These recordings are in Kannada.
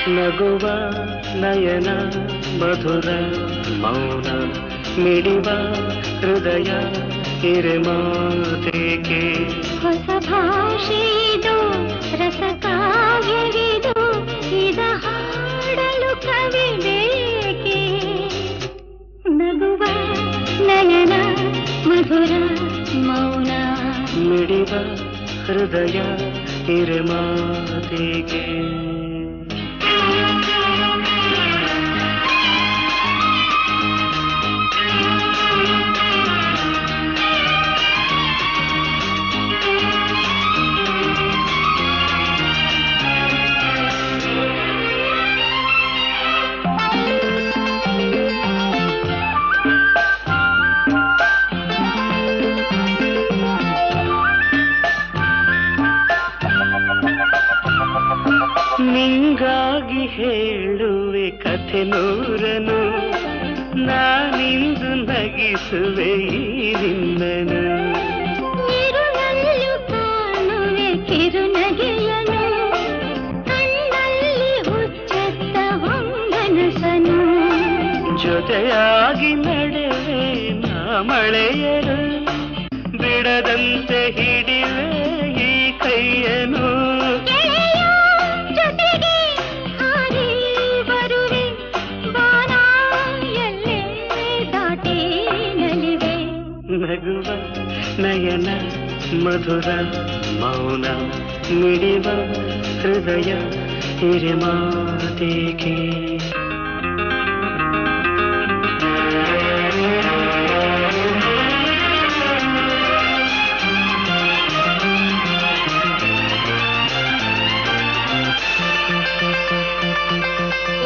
ನಗುವ ನಯನ ಮಧುರ ಮೌನ ಮಿಡಿವ ಹೃದಯ ಹಿರೆಮಾತೇಕೆ ಹೊಸ ಭಾಷೆಯಿದು ರಸಕಾವ್ಯವಿದು ಇದ ಹಾಡಲು ಕವಿ ಬೇಕೆ ನಗುವ ನಯನ ಮಧುರ ಮೌನ ಮಿಡಿವ ಹೃದಯ ಹಿರೆಮಾತೇಕೆ ನಿಂಗಾಗಿ ಹೇಳುವೆ ಕಥೆ ನೂರನು ನಾನಿಂದು ನಗಿಸುವೆ ಈ ನಿನ್ನನು ಇರುಳಲ್ಲೂ ಕಾಣುವೆ ಕಿರುನಗೆಯನು ಕಣ್ಣಲ್ಲಿ ಹುಚ್ಚೆತ್ತ ಹೊಂಗನಸನು ಜೊತೆಯಾಗಿ ನಡೆವೆ ನಾ ಮಳೆಯರು ಬಿಡದಂತೆ ಹಿಡಿವೆ ಈ ಕೈಯನು ನಗುವ ನಯನ ಮಧುರ ಮೌನ ಮಿಡಿವ ಹೃದಯ ಹಿರಿಮಾತೇಕೆ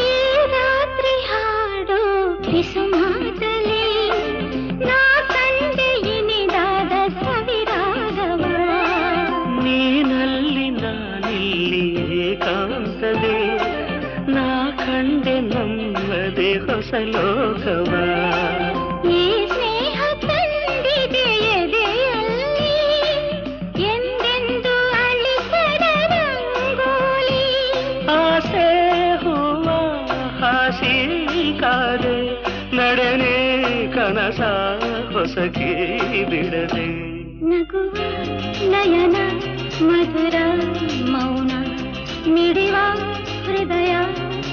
ಈ ರಾತ್ರಿ ಹಾಡು ಕಿಸುಮಾತಲಿ ಏಕಾಂತದೆ ನಾ ಕಂಡೆ ನಮ್ಮದೆ ಹೊಸ ಲೋಕವ ಈ ಸ್ನೇಹ ತಂದಿದೆ ಎದೆಯಲ್ಲಿ ಎಂದೆಂದು ಅಳಿಸದ ರಂಗೋಲಿ ಆಸೆ ಹೂವ ಹಾಸಿ ಕಾದೆ ನಡೆನೆ ಕನಸ ಹೊಸಕಿ ಬಿಡದೆ ನಗುವ ನಯನ ಮಧುರ ಮೌನ ಮಿಡಿವ ಹೃದಯ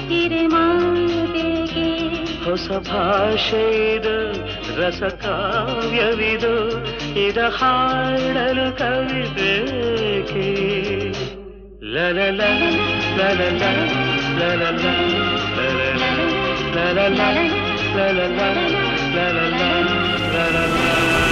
ಹಿರೆಮಾತೆಗೆ ಹೊಸ ಭಾಷೆಯಿದು ರಸಕಾವ್ಯವಿದು ಇದ ಹಾಡಲು ಕವಿ ಬೇಕೆ ಲಲಲ ಲಲಲ ಲಲಲ ಲಲಲ ಲಲಲ ಲಲಲ ಲಲಲ ಲಲಲ